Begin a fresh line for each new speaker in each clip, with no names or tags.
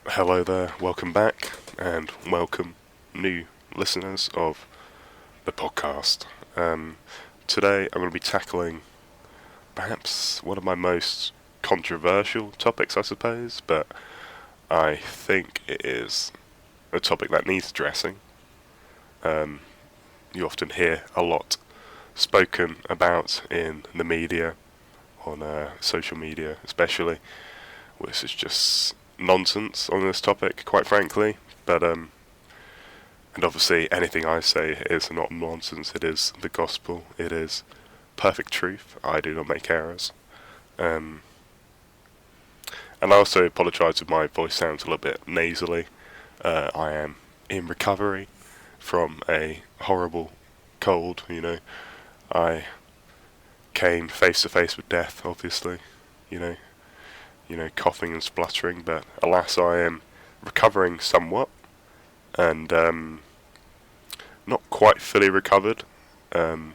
Hello there, welcome back, and welcome new listeners of the podcast. Today I'm going to be tackling perhaps one of my most controversial topics, I suppose, but I think it is a topic that needs addressing. You often hear a lot spoken about in the media, on social media especially, which is just nonsense on this topic, quite frankly. But and obviously anything I say is not nonsense. It is the gospel. It is perfect truth. I do not make errors. And I also apologise if my voice sounds a little bit nasally. I am in recovery from a horrible cold. I came face to face with death, obviously. Coughing and spluttering, but alas, I am recovering somewhat, and not quite fully recovered. You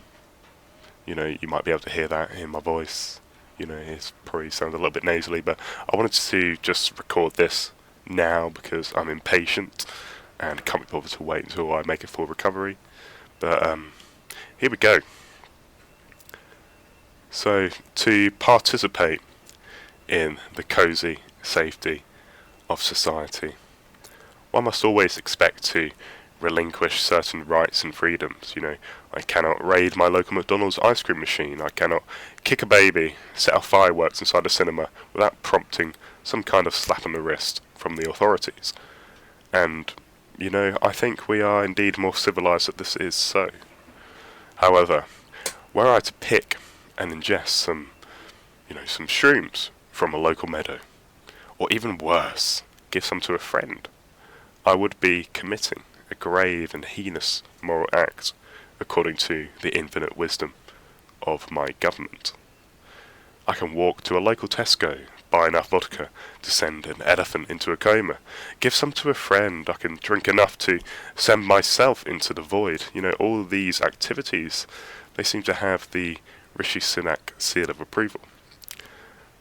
might be able to hear that in my voice. It probably sounds a little bit nasally, but I wanted to just record this now because I'm impatient and can't be bothered to wait until I make a full recovery. But here we go. So, to participate in the cosy safety of society, one must always expect to relinquish certain rights and freedoms. I cannot raid my local McDonald's ice cream machine. I cannot kick a baby, set off fireworks inside a cinema without prompting some kind of slap on the wrist from the authorities. And, I think we are indeed more civilized that this is so. However, were I to pick and ingest some shrooms from a local meadow, or even worse, give some to a friend, I would be committing a grave and heinous moral act according to the infinite wisdom of my government. I can walk to a local Tesco, buy enough vodka to send an elephant into a coma, give some to a friend, I can drink enough to send myself into the void. All of these activities, they seem to have the Rishi Sunak seal of approval.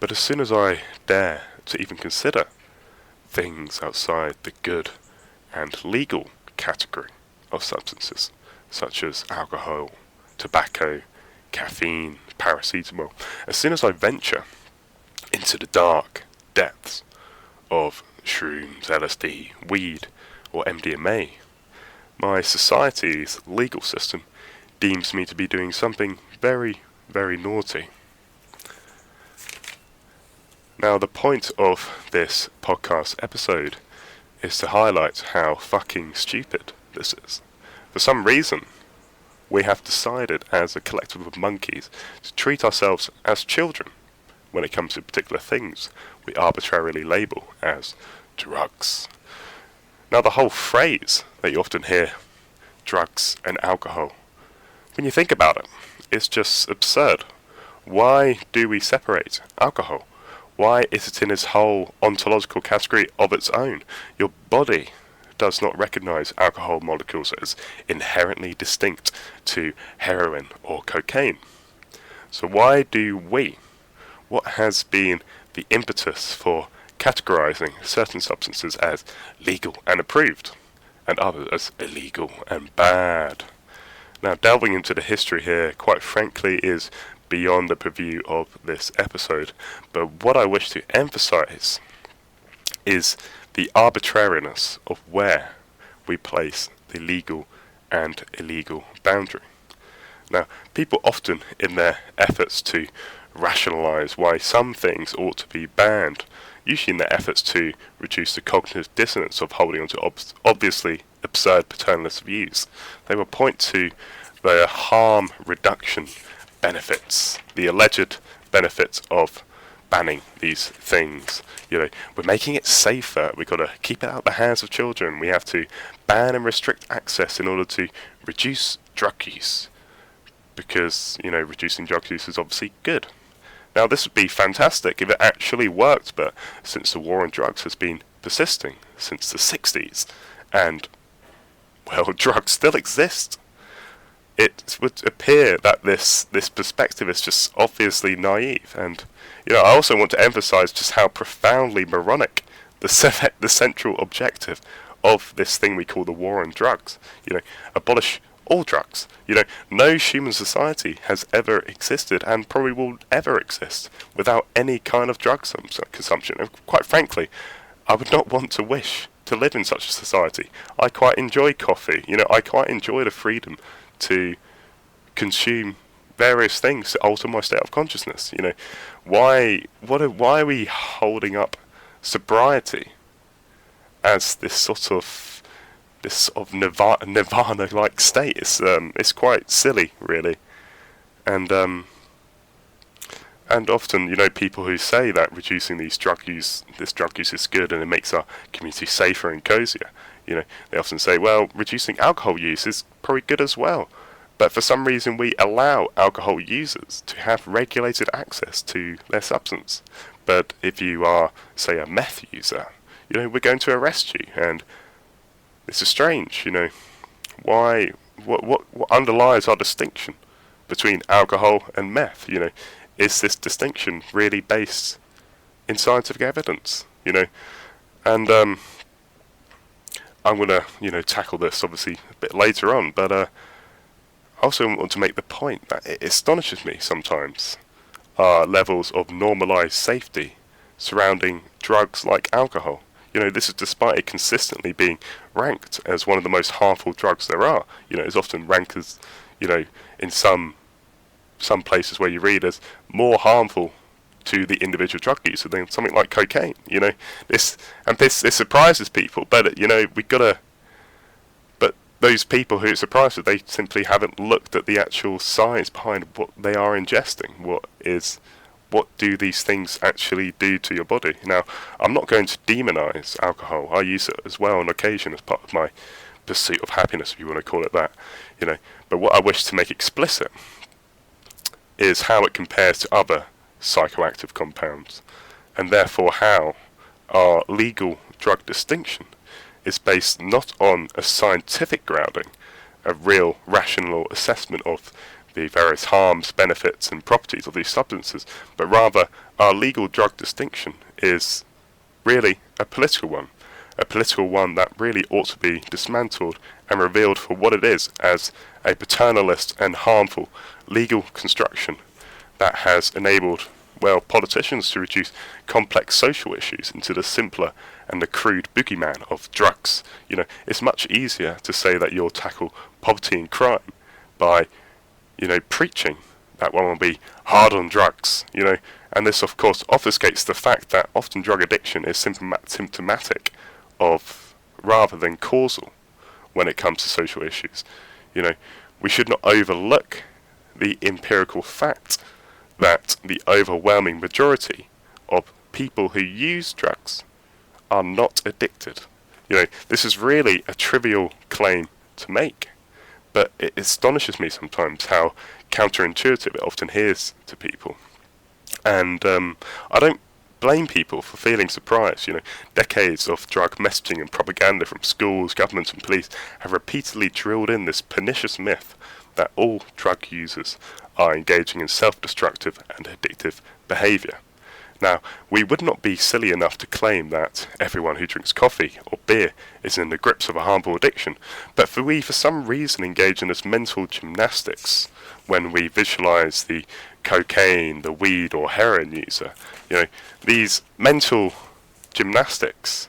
But as soon as I dare to even consider things outside the good and legal category of substances, such as alcohol, tobacco, caffeine, paracetamol, as soon as I venture into the dark depths of shrooms, LSD, weed, or MDMA, my society's legal system deems me to be doing something very, very naughty. Now, the point of this podcast episode is to highlight how fucking stupid this is. For some reason, we have decided as a collective of monkeys to treat ourselves as children when it comes to particular things we arbitrarily label as drugs. Now, the whole phrase that you often hear, drugs and alcohol, when you think about it, it's just absurd. Why do we separate alcohol? Why is it in its whole ontological category of its own? Your body does not recognize alcohol molecules as inherently distinct to heroin or cocaine. So why do we? What has been the impetus for categorizing certain substances as legal and approved, and others as illegal and bad? Now, delving into the history here, quite frankly, is beyond the purview of this episode, but what I wish to emphasize is the arbitrariness of where we place the legal and illegal boundary. Now, people often, in their efforts to rationalize why some things ought to be banned, usually in their efforts to reduce the cognitive dissonance of holding on to obviously absurd paternalist views, they will point to the harm reduction benefits, the alleged benefits of banning these things. We're making it safer. We've got to keep it out of the hands of children. We have to ban and restrict access in order to reduce drug use, because reducing drug use is obviously good. Now, this would be fantastic if it actually worked, but since the war on drugs has been persisting since the 60s, and drugs still exist, it would appear that this perspective is just obviously naive. And I also want to emphasize just how profoundly moronic the central objective of this thing we call the war on drugs. Abolish all drugs. No human society has ever existed and probably will ever exist without any kind of drug consumption. And quite frankly, I would not want to wish to live in such a society. I quite enjoy coffee. I quite enjoy the freedom to consume various things to alter my state of consciousness. Why are we holding up sobriety as this sort of nirvana-like state? It's quite silly, really. And often, people who say that reducing this drug use is good and it makes our community safer and cozier, they often say, well, reducing alcohol use is probably good as well. But for some reason we allow alcohol users to have regulated access to their substance. But if you are, say, a meth user, we're going to arrest you. And this is strange, Why? What underlies our distinction between alcohol and meth? Is this distinction really based in scientific evidence? And I'm going to, tackle this obviously a bit later on, but I also want to make the point that it astonishes me sometimes levels of normalised safety surrounding drugs like alcohol. This is despite it consistently being ranked as one of the most harmful drugs there are. It's often ranked as, in some places where you read as more harmful to the individual drug user than something like cocaine. This surprises people, but But those people who it surprises, they simply haven't looked at the actual science behind what they are ingesting. What do these things actually do to your body? Now, I'm not going to demonise alcohol. I use it as well on occasion as part of my pursuit of happiness, if you want to call it that. But what I wish to make explicit is how it compares to other psychoactive compounds, and therefore how our legal drug distinction is based not on a scientific grounding, a real rational assessment of the various harms, benefits and properties of these substances, but rather our legal drug distinction is really a political one that really ought to be dismantled and revealed for what it is, as a paternalist and harmful legal construction that has enabled, politicians to reduce complex social issues into the simpler and the crude boogeyman of drugs. It's much easier to say that you'll tackle poverty and crime by, preaching that one will be hard on drugs, and this of course obfuscates the fact that often drug addiction is symptomatic of rather than causal when it comes to social issues. We should not overlook the empirical fact that the overwhelming majority of people who use drugs are not addicted. This is really a trivial claim to make, but it astonishes me sometimes how counterintuitive it often is to people. And I don't blame people for feeling surprised. Decades of drug messaging and propaganda from schools, governments and police have repeatedly drilled in this pernicious myth that all drug users are engaging in self-destructive and addictive behaviour. Now, we would not be silly enough to claim that everyone who drinks coffee or beer is in the grips of a harmful addiction, but we for some reason engage in this mental gymnastics when we visualise the cocaine, the weed or heroin user. These mental gymnastics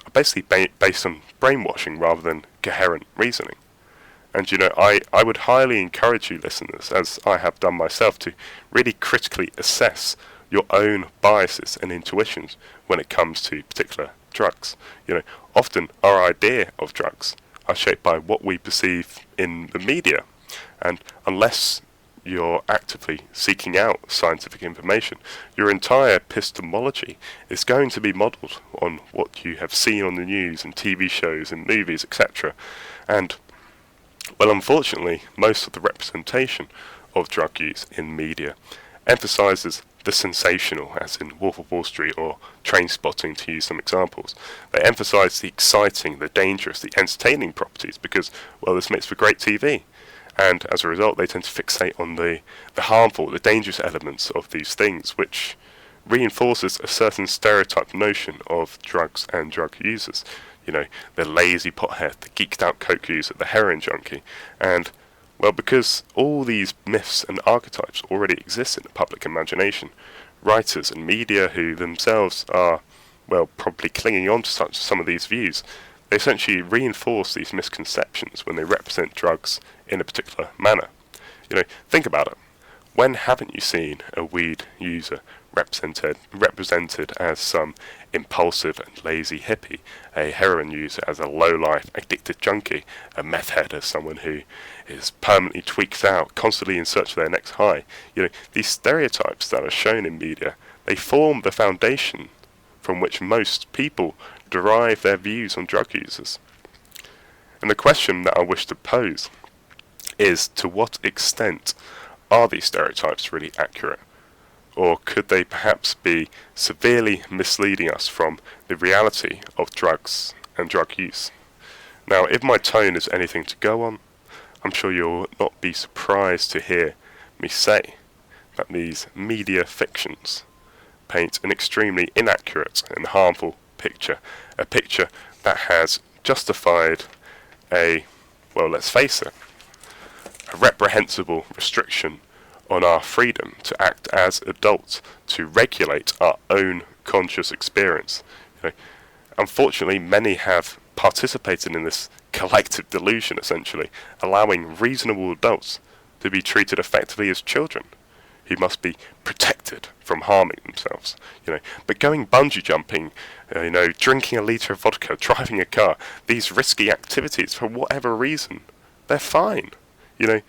are basically based on brainwashing rather than coherent reasoning. And I would highly encourage you listeners, as I have done myself, to really critically assess your own biases and intuitions when it comes to particular drugs. Often our idea of drugs are shaped by what we perceive in the media, and unless you're actively seeking out scientific information, your entire epistemology is going to be modelled on what you have seen on the news and TV shows and movies, etc. And unfortunately, most of the representation of drug use in media emphasises the sensational, as in Wolf of Wall Street or Train Spotting, to use some examples. They emphasise the exciting, the dangerous, the entertaining properties because, this makes for great TV. And as a result, they tend to fixate on the harmful, the dangerous elements of these things, which reinforces a certain stereotype notion of drugs and drug users. You know, the lazy pothead, the geeked out coke user, the heroin junkie. And, well, because all these myths and archetypes already exist in the public imagination, writers and media who themselves are, well, probably clinging on to some of these views, they essentially reinforce these misconceptions when they represent drugs in a particular manner. You know, think about it. When haven't you seen a weed user represented as some impulsive and lazy hippie, a heroin user as a low-life addicted junkie, a meth head as someone who is permanently tweaked out, constantly in search of their next high? You know, these stereotypes that are shown in media, they form the foundation from which most people derive their views on drug users. And the question that I wish to pose is, to what extent are these stereotypes really accurate? Or could they perhaps be severely misleading us from the reality of drugs and drug use? Now, if my tone is anything to go on, I'm sure you'll not be surprised to hear me say that these media fictions paint an extremely inaccurate and harmful picture, a picture that has justified well, let's face it, a reprehensible restriction on our freedom to act as adults, to regulate our own conscious experience. You know, unfortunately, many have participated in this collective delusion, essentially, allowing reasonable adults to be treated effectively as children, who must be protected from harming themselves. You know, but going bungee jumping, drinking a litre of vodka, driving a car, these risky activities, for whatever reason, they're fine. You know,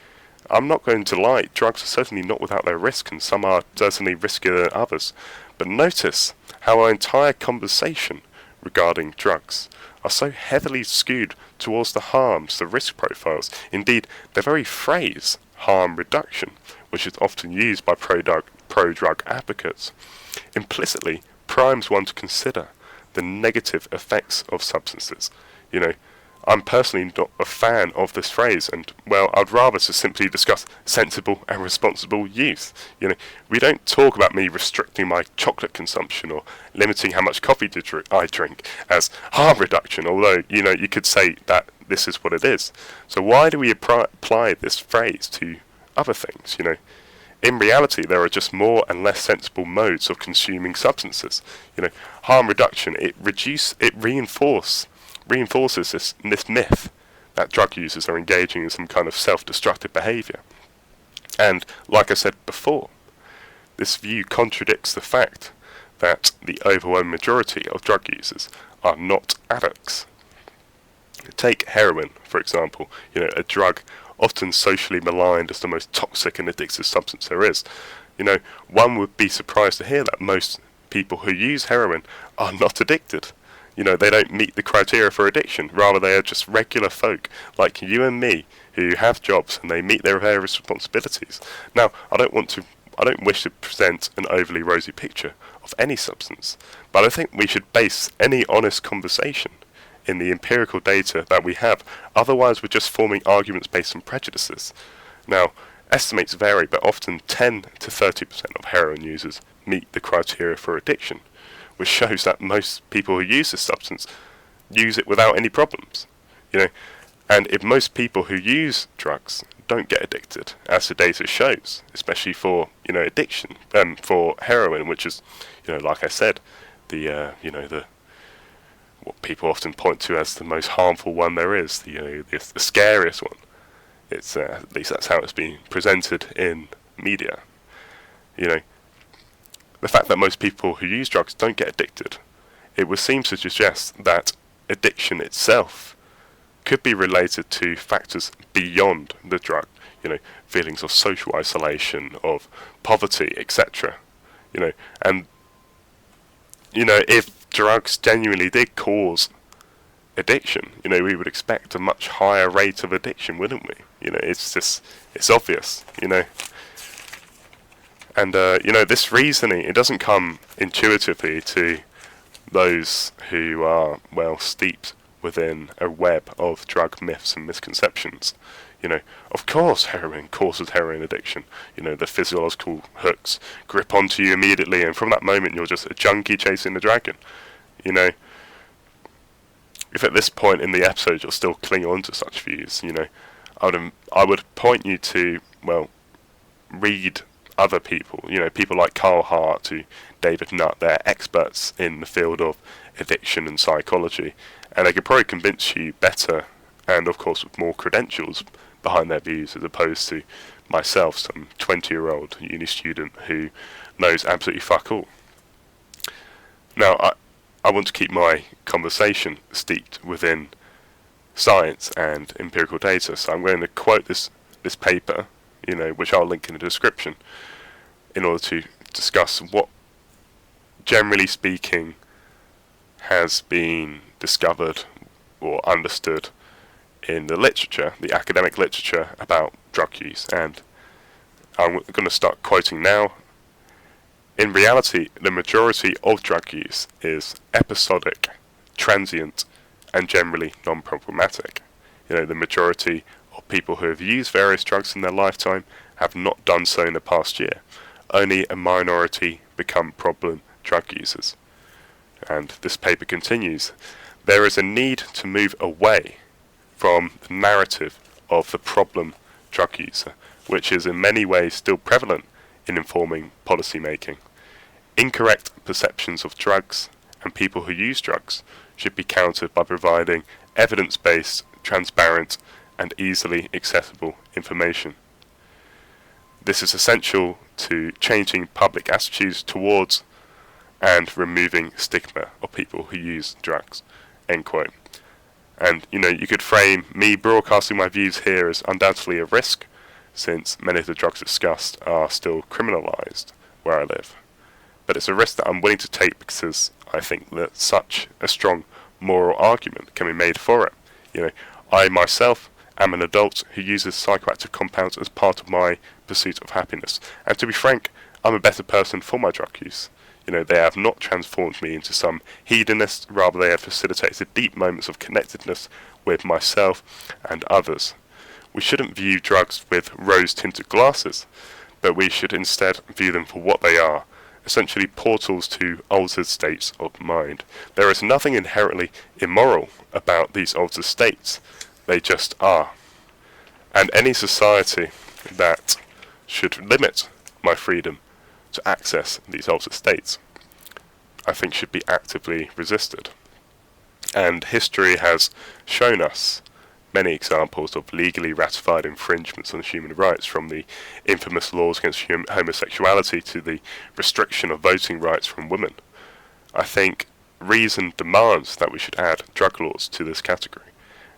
I'm not going to lie, drugs are certainly not without their risk, and some are certainly riskier than others. But notice how our entire conversation regarding drugs are so heavily skewed towards the harms, the risk profiles. Indeed, the very phrase, harm reduction, which is often used by pro-drug advocates, implicitly primes one to consider the negative effects of substances. You know, I'm personally not a fan of this phrase, and, well, I'd rather just simply discuss sensible and responsible use. You know, we don't talk about me restricting my chocolate consumption or limiting how much coffee I drink as harm reduction, although, you know, you could say that this is what it is. So why do we apply this phrase to other things, you know? In reality, there are just more and less sensible modes of consuming substances. You know, harm reduction, it reinforces this myth that drug users are engaging in some kind of self-destructive behaviour. And, like I said before, this view contradicts the fact that the overwhelming majority of drug users are not addicts. Take heroin, for example, you know, a drug often socially maligned as the most toxic and addictive substance there is. You know, one would be surprised to hear that most people who use heroin are not addicted. You know, they don't meet the criteria for addiction. Rather, they are just regular folk like you and me who have jobs and they meet their various responsibilities. Now, I don't wish to present an overly rosy picture of any substance, but I think we should base any honest conversation in the empirical data that we have. Otherwise, we're just forming arguments based on prejudices. Now, estimates vary, but often 10 to 30% of heroin users meet the criteria for addiction, which shows that most people who use this substance use it without any problems. You know, and if most people who use drugs don't get addicted, as the data shows, especially for, you know, addiction, for heroin, which is, you know, like I said, the what people often point to as the most harmful one there is, the scariest one. It's at least that's how it's being presented in media. You know, the fact that most people who use drugs don't get addicted, it would seem to suggest that addiction itself could be related to factors beyond the drug. You know, feelings of social isolation, of poverty, etc. You know, and you know, if drugs genuinely did cause addiction, you know, we would expect a much higher rate of addiction, wouldn't we? You know, it's obvious, you know. And, you know, this reasoning, it doesn't come intuitively to those who are, well, steeped within a web of drug myths and misconceptions. Of course heroin causes heroin addiction. The physiological hooks grip onto you immediately, and from that moment you're just a junkie chasing the dragon. If at this point in the episode you're still clinging on to such views, I would point you to, read other people, people like Carl Hart to David Nutt. They're experts in the field of addiction and psychology, and they could probably convince you better, and of course with more credentials behind their views, as opposed to myself, some 20-year-old uni student who knows absolutely fuck all. Now, I want to keep my conversation steeped within science and empirical data, so I'm going to quote this paper, which I'll link in the description, in order to discuss what, generally speaking, has been discovered or understood in the literature, the academic literature, about drug use. And I'm going to start quoting now. In reality, the majority of drug use is episodic, transient, and generally non-problematic. The majority of people who have used various drugs in their lifetime have not done so in the past year. Only a minority become problem drug users. And this paper continues, there is a need to move away from the narrative of the problem drug user, which is in many ways still prevalent in informing policy making. Incorrect perceptions of drugs and people who use drugs should be countered by providing evidence-based, transparent, and easily accessible information. This is essential to changing public attitudes towards and removing stigma of people who use drugs. End quote. And, you could frame me broadcasting my views here as undoubtedly a risk, since many of the drugs discussed are still criminalised where I live. But it's a risk that I'm willing to take because I think that such a strong moral argument can be made for it. I myself am an adult who uses psychoactive compounds as part of my pursuit of happiness. And to be frank, I'm a better person for my drug use. They have not transformed me into some hedonist, rather they have facilitated deep moments of connectedness with myself and others. We shouldn't view drugs with rose-tinted glasses, but we should instead view them for what they are, essentially portals to altered states of mind. There is nothing inherently immoral about these altered states, they just are. And any society that should limit my freedom to access these altered states, I think should be actively resisted. And history has shown us many examples of legally ratified infringements on human rights, from the infamous laws against homosexuality to the restriction of voting rights from women. I think reason demands that we should add drug laws to this category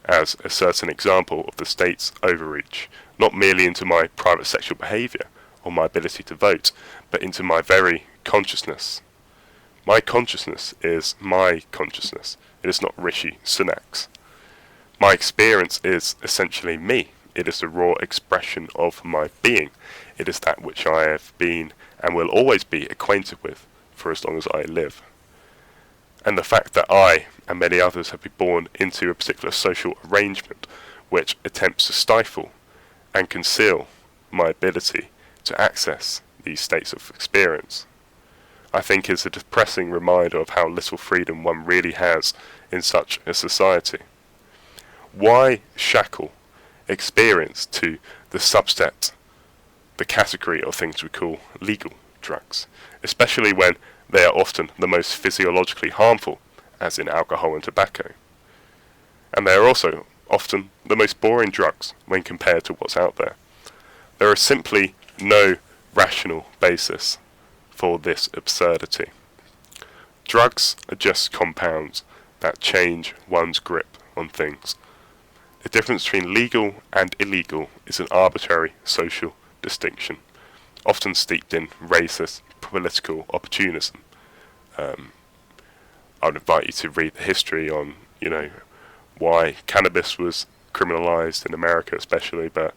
as a certain example of the state's overreach, not merely into my private sexual behaviour or my ability to vote, but into my very consciousness. My consciousness is my consciousness. It is not Rishi Sunak's. My experience is essentially me. It is the raw expression of my being. It is that which I have been and will always be acquainted with for as long as I live. And the fact that I and many others have been born into a particular social arrangement which attempts to stifle and conceal my ability to access these states of experience, I think is a depressing reminder of how little freedom one really has in such a society. Why shackle experience to the subset, the category of things we call legal drugs, especially when they are often the most physiologically harmful, as in alcohol and tobacco. And they are also often the most boring drugs when compared to what's out there. There is simply no rational basis for this absurdity. Drugs are just compounds that change one's grip on things. The difference between legal and illegal is an arbitrary social distinction, often steeped in racist political opportunism. I would invite you to read the history on, why cannabis was criminalised in America especially, but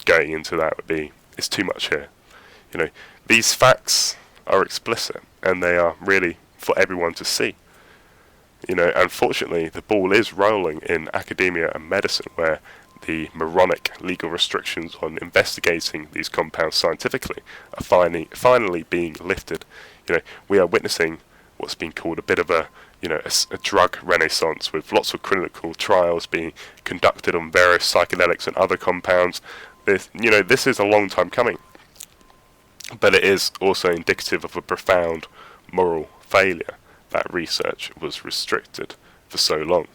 going into that it's too much here. These facts are explicit and they are really for everyone to see. Unfortunately, the ball is rolling in academia and medicine, where the moronic legal restrictions on investigating these compounds scientifically are finally being lifted. We are witnessing what's been called a bit of a drug renaissance, with lots of clinical trials being conducted on various psychedelics and other compounds. This is a long time coming, but it is also indicative of a profound moral failure that research was restricted for so long.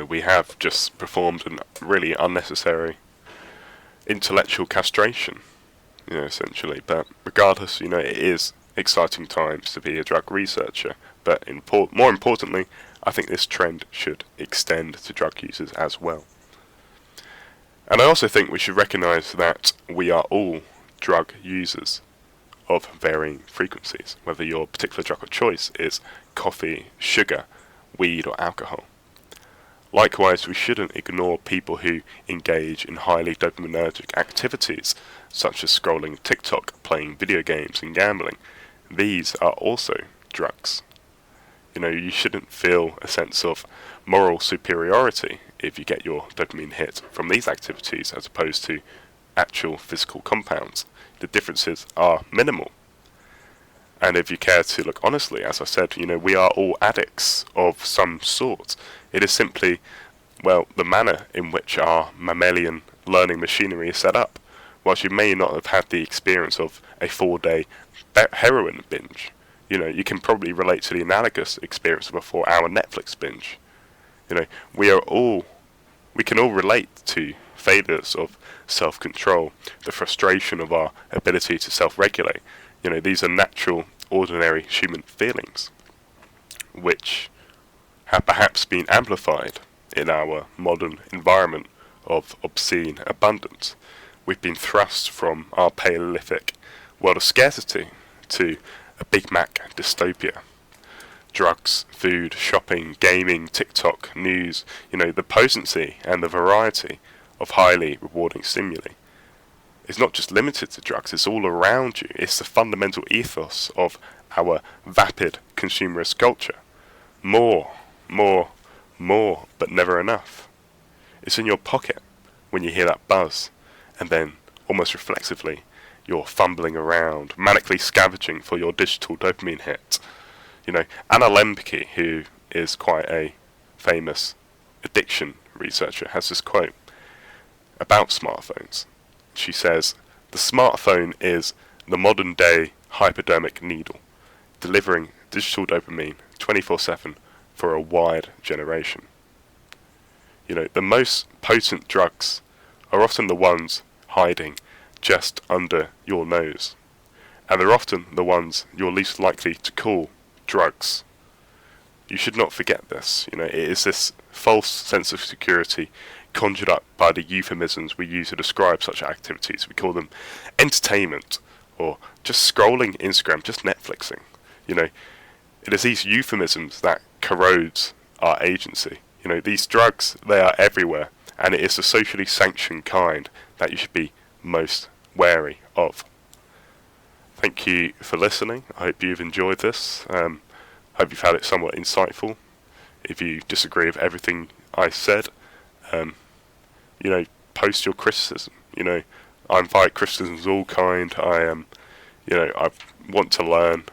We have just performed a really unnecessary intellectual castration, essentially. But regardless, it is exciting times to be a drug researcher. But more importantly, I think this trend should extend to drug users as well. And I also think we should recognise that we are all drug users of varying frequencies, whether your particular drug of choice is coffee, sugar, weed or alcohol. Likewise, we shouldn't ignore people who engage in highly dopaminergic activities, such as scrolling TikTok, playing video games and gambling. These are also drugs. You shouldn't feel a sense of moral superiority if you get your dopamine hit from these activities as opposed to actual physical compounds. The differences are minimal. And if you care to look honestly, as I said, we are all addicts of some sort. It is simply, the manner in which our mammalian learning machinery is set up. Whilst you may not have had the experience of a 4-day heroin binge, you can probably relate to the analogous experience of a 4-hour Netflix binge. We can all relate to failures of self-control, the frustration of our ability to self-regulate. These are natural, ordinary human feelings, which have perhaps been amplified in our modern environment of obscene abundance. We've been thrust from our Paleolithic world of scarcity to a Big Mac dystopia. Drugs, food, shopping, gaming, TikTok, news, the potency and the variety of highly rewarding stimuli. It's not just limited to drugs, it's all around you. It's the fundamental ethos of our vapid consumerist culture. More, but never enough. It's in your pocket when you hear that buzz, and then, almost reflexively, you're fumbling around, manically scavenging for your digital dopamine hit. Anna Lembke, who is quite a famous addiction researcher, has this quote about smartphones. She says, "The smartphone is the modern day hypodermic needle, delivering digital dopamine 24/7 for a wide generation." The most potent drugs are often the ones hiding just under your nose, and they're often the ones you're least likely to call drugs. You should not forget this. It is this false sense of security conjured up by the euphemisms we use to describe such activities. We call them entertainment, or just scrolling Instagram, just Netflixing. It is these euphemisms that corrodes our agency. These drugs, they are everywhere, and it is the socially sanctioned kind that you should be most wary of. Thank you for listening. I hope you've enjoyed this. Hope you've found it somewhat insightful. If you disagree with everything I said, post your criticism. I invite criticisms of all kind. I want to learn.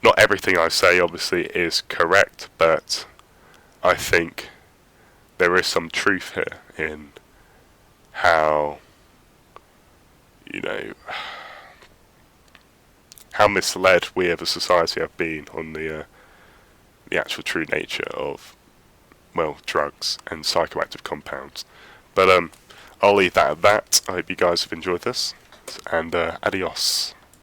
Not everything I say obviously is correct, but I think there is some truth here in how misled we as a society have been on the actual true nature of drugs and psychoactive compounds. But I'll leave that at that. I hope you guys have enjoyed this, and adios.